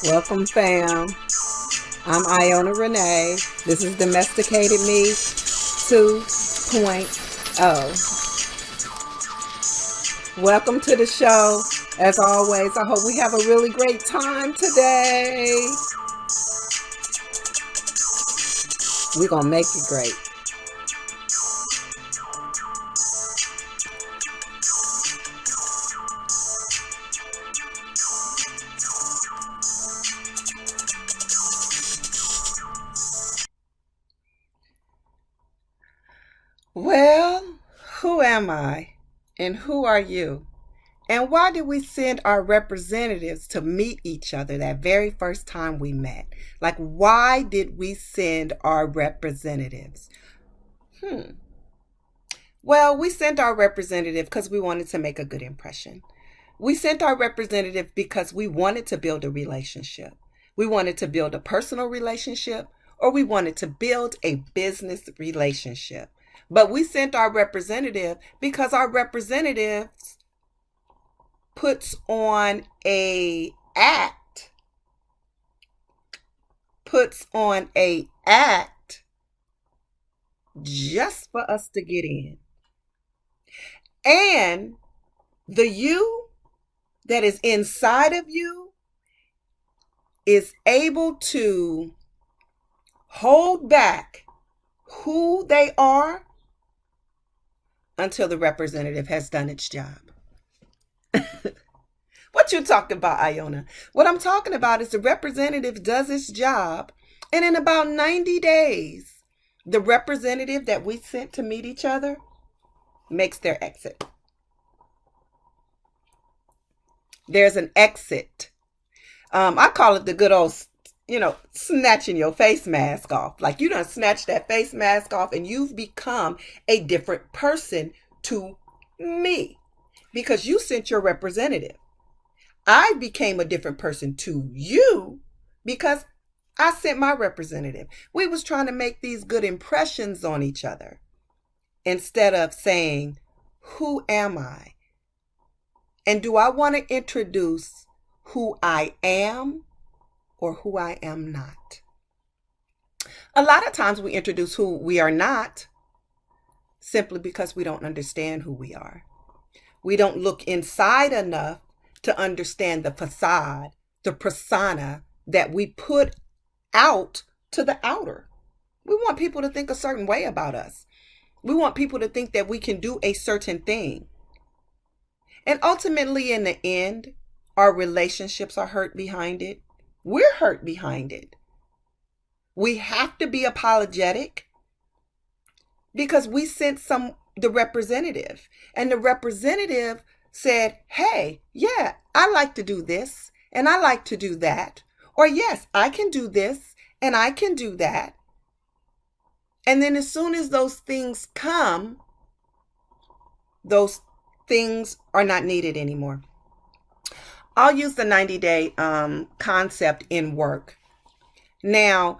Welcome, fam. I'm Iona Renee. This is Domesticated Me 2.0. Welcome to the show. As always, I hope we have a really great time today. We're going to make it great. Well, who am I? And who are you? And why did we send our representatives to meet each other that very first time we met? Like, why did we send our representatives? Well, we sent our representative because we wanted to make a good impression. We sent our representative because we wanted to build a relationship. We wanted to build a personal relationship, or we wanted to build a business relationship. But we sent our representative because our representative puts on a act, just for us to get in. And the you that is inside of you is able to hold back who they are until the representative has done its job. What you talking about, Iona? What I'm talking about is the representative does its job, and in about 90 days, the representative that we sent to meet each other makes their exit. There's an exit. I call it the good old, snatching your face mask off. Like, you done snatched that face mask off and you've become a different person to me because you sent your representative. I became a different person to you because I sent my representative. We was trying to make these good impressions on each other instead of saying, who am I? And do I want to introduce who I am or who I am not? A lot of times we introduce who we are not simply because we don't understand who we are. We don't look inside enough to understand the facade, the persona that we put out to the outer. We want people to think a certain way about us. We want people to think that we can do a certain thing. And ultimately, in the end, our relationships are hurt behind it. We're hurt behind it. We have to be apologetic because we sent the representative, and the representative said, hey, yeah, I like to do this and I like to do that. Or yes, I can do this and I can do that. And then as soon as those things come, those things are not needed anymore. I'll use the 90-day concept in work. Now,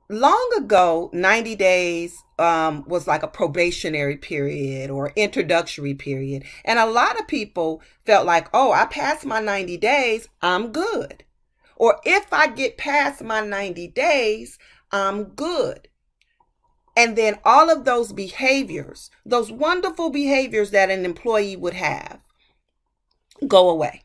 long ago, 90 days was like a probationary period or introductory period. And a lot of people felt like, oh, I passed my 90 days, I'm good. Or if I get past my 90 days, I'm good. And then all of those behaviors, those wonderful behaviors that an employee would have, go away.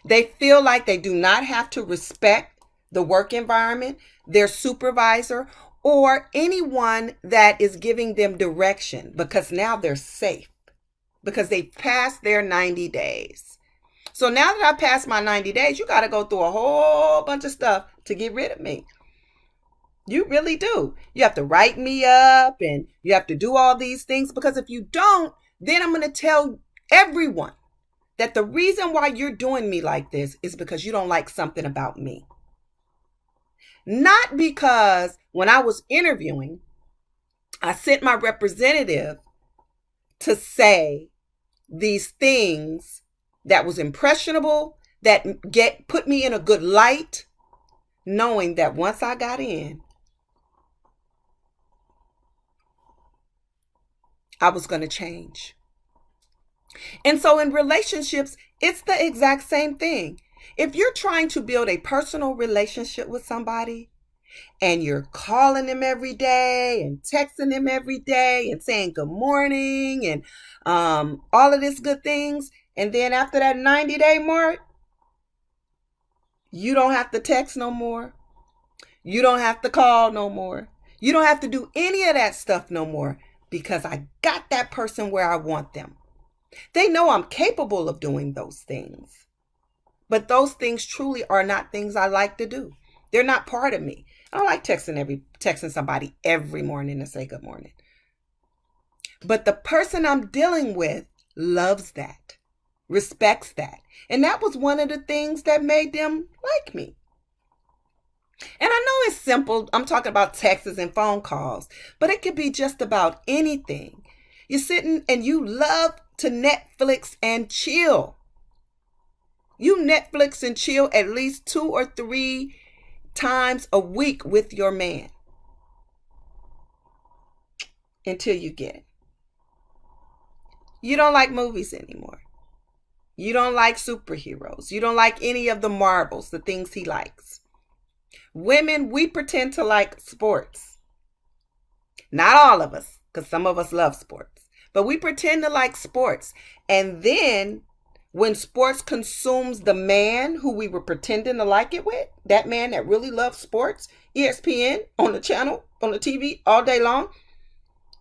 They feel like they do not have to respect the work environment, their supervisor, or anyone that is giving them direction because now they're safe because they've passed their 90 days. So now that I passed my 90 days, you got to go through a whole bunch of stuff to get rid of me. You really do. You have to write me up and you have to do all these things because if you don't, then I'm going to tell everyone that the reason why you're doing me like this is because you don't like something about me. Not because when I was interviewing, I sent my representative to say these things that was impressionable, that put me in a good light, knowing that once I got in, I was going to change. And so in relationships, it's the exact same thing. If you're trying to build a personal relationship with somebody and you're calling them every day and texting them every day and saying good morning and all of these good things, and then after that 90-day mark, you don't have to text no more. You don't have to call no more. You don't have to do any of that stuff no more because I got that person where I want them. They know I'm capable of doing those things. But those things truly are not things I like to do. They're not part of me. I don't like texting somebody every morning to say good morning. But the person I'm dealing with loves that, respects that. And that was one of the things that made them like me. And I know it's simple. I'm talking about texts and phone calls, but it could be just about anything. You're sitting and you love to Netflix and chill. You Netflix and chill at least 2 or 3 times a week with your man until you get it. You don't like movies anymore. You don't like superheroes. You don't like any of the Marvels, the things he likes. Women, we pretend to like sports. Not all of us, because some of us love sports. But we pretend to like sports. And then when sports consumes the man who we were pretending to like it with, that man that really loves sports, ESPN on the channel, on the TV all day long,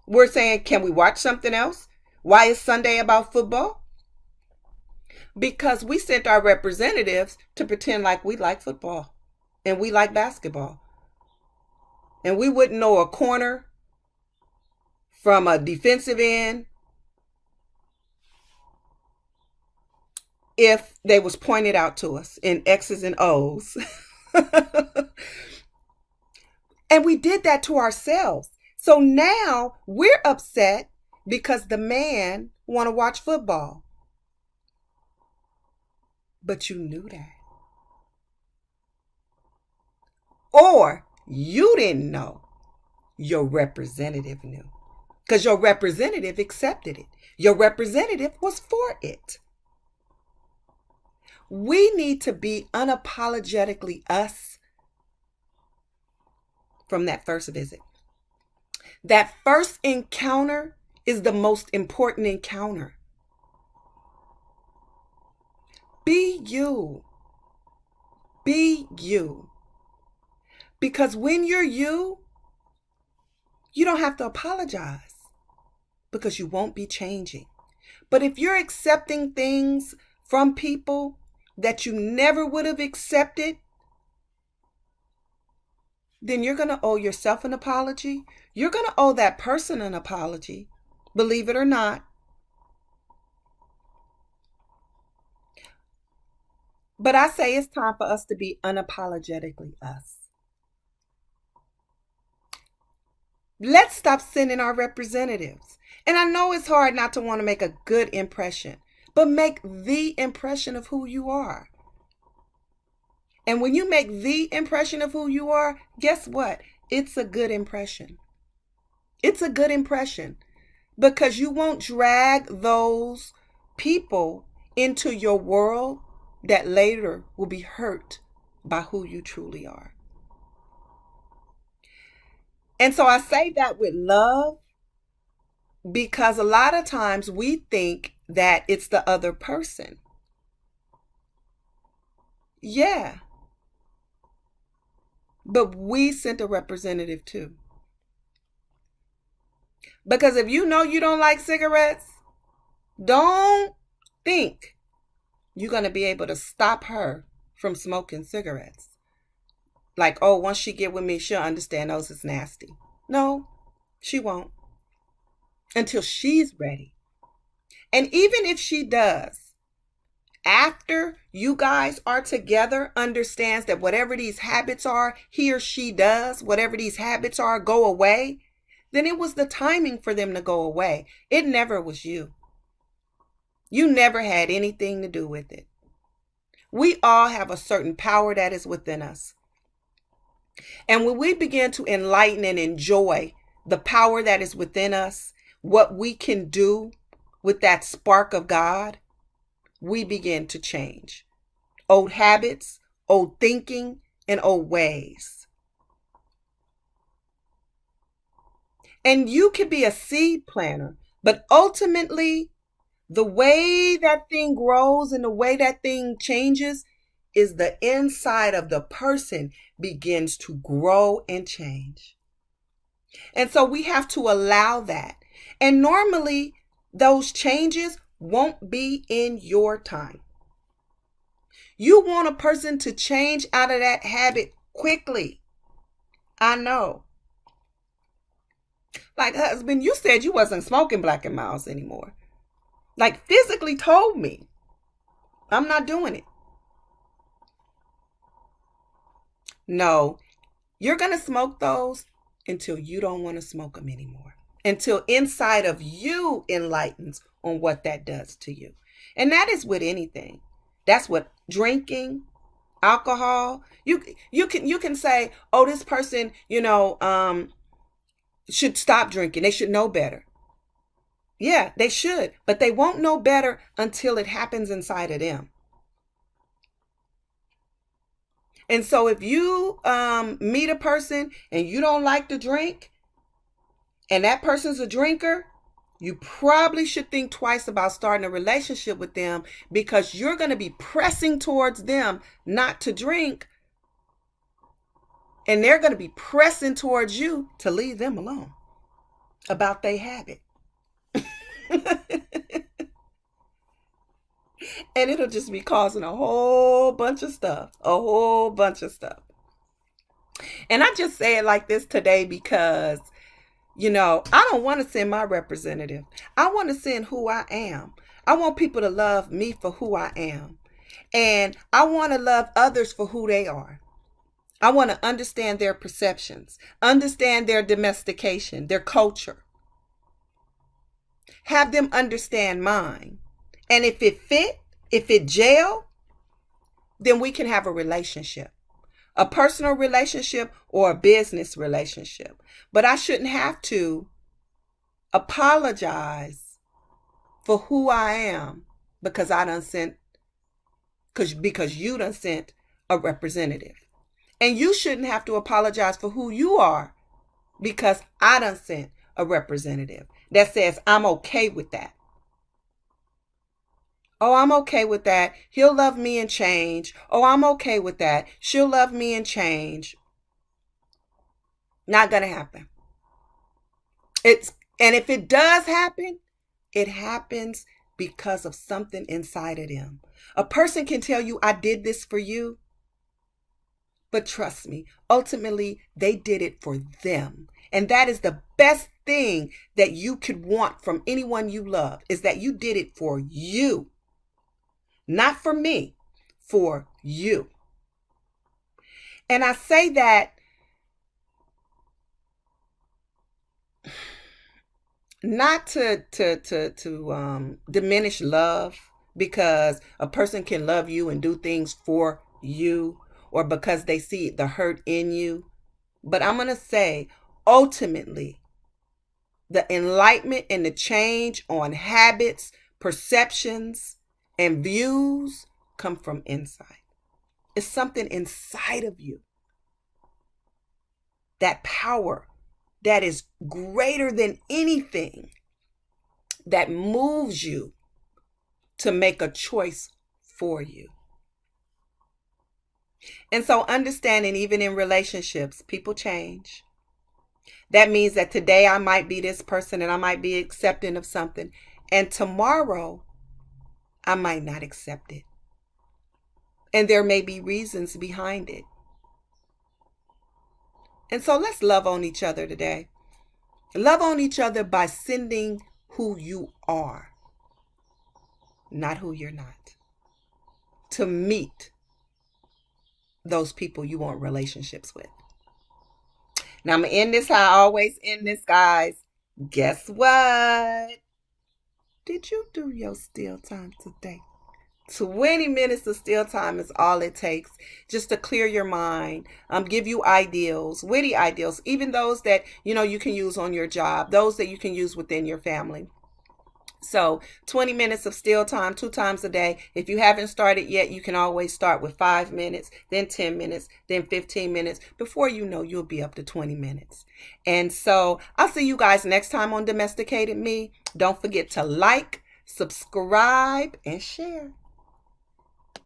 we're saying, can we watch something else? Why is Sunday about football? Because we sent our representatives to pretend like we like football and we like basketball. And we wouldn't know a corner from a defensive end if they was pointed out to us in X's and O's. And we did that to ourselves. So now we're upset because the man want to watch football. But you knew that. Or you didn't know. Your representative knew. Because your representative accepted it. Your representative was for it. We need to be unapologetically us from that first visit. That first encounter is the most important encounter. Be you. Be you. Because when you're you, you don't have to apologize because you won't be changing. But if you're accepting things from people that you never would have accepted, then you're going to owe yourself an apology. You're going to owe that person an apology, believe it or not. But I say it's time for us to be unapologetically us. Let's stop sending our representatives. And I know it's hard not to want to make a good impression, but make the impression of who you are. And when you make the impression of who you are, guess what? It's a good impression. It's a good impression because you won't drag those people into your world that later will be hurt by who you truly are. And so I say that with love because a lot of times we think that it's the other person. Yeah. But we sent a representative too. Because if you know you don't like cigarettes, don't think you're going to be able to stop her from smoking cigarettes. Like, oh, once she get with me, she'll understand those is nasty. No, she won't. Until she's ready. And even if she does, after you guys are together, understands that whatever these habits are, he or she does, whatever these habits are, go away, then it was the timing for them to go away. It never was you. You never had anything to do with it. We all have a certain power that is within us. And when we begin to enlighten and enjoy the power that is within us, what we can do with that spark of God, we begin to change. old habits, old thinking, and old ways. And you could be a seed planter, but ultimately, the way that thing grows and the way that thing changes is the inside of the person begins to grow and change. And so we have to allow that. And normally, those changes won't be in your time. You want a person to change out of that habit quickly. I know. Like, husband, you said you wasn't smoking Black and Milds anymore. Like, physically told me, I'm not doing it. No, you're going to smoke those until you don't want to smoke them anymore. Until inside of you enlightens on what that does to you. And that is with anything. That's what drinking, alcohol. You can say, oh, this person, should stop drinking. They should know better. Yeah, they should, but they won't know better until it happens inside of them. And so if you meet a person and you don't like to drink, and that person's a drinker, you probably should think twice about starting a relationship with them, because you're going to be pressing towards them not to drink, and they're going to be pressing towards you to leave them alone about their habit. And it'll just be causing a whole bunch of stuff. And I just say it like this today because, I don't want to send my representative. I want to send who I am. I want people to love me for who I am. And I want to love others for who they are. I want to understand their perceptions, understand their domestication, their culture. Have them understand mine. And if it gel, then we can have a relationship, a personal relationship or a business relationship. But I shouldn't have to apologize for who I am because you done sent a representative. And you shouldn't have to apologize for who you are because I done sent a representative that says I'm okay with that. Oh, I'm okay with that. He'll love me and change. Oh, I'm okay with that. She'll love me and change. Not going to happen. And if it does happen, it happens because of something inside of them. A person can tell you, I did this for you. But trust me, ultimately, they did it for them. And that is the best thing that you could want from anyone you love, is that you did it for you. Not for me, for you. And I say that not to diminish love, because a person can love you and do things for you, or because they see the hurt in you. But I'm going to say, ultimately, the enlightenment and the change on habits, perceptions, and views come from inside. It's something inside of you. That power that is greater than anything that moves you to make a choice for you. And so understanding, even in relationships, people change. That means that today I might be this person and I might be accepting of something, and tomorrow I might not accept it. And there may be reasons behind it. And so let's love on each other today. Love on each other by sending who you are, not who you're not, to meet those people you want relationships with. Now I'm going to end this how I always end this, guys. Guess what? Did you do your still time today? 20 minutes of still time is all it takes just to clear your mind, give you ideals, witty ideals, even those that, you can use on your job, those that you can use within your family. So 20 minutes of still time 2 times a day. If you haven't started yet, you can always start with 5 minutes, then 10 minutes, then 15 minutes. Before you know, you'll be up to 20 minutes. And so I'll see you guys next time on Domesticated Me. Don't forget to like, subscribe, and share.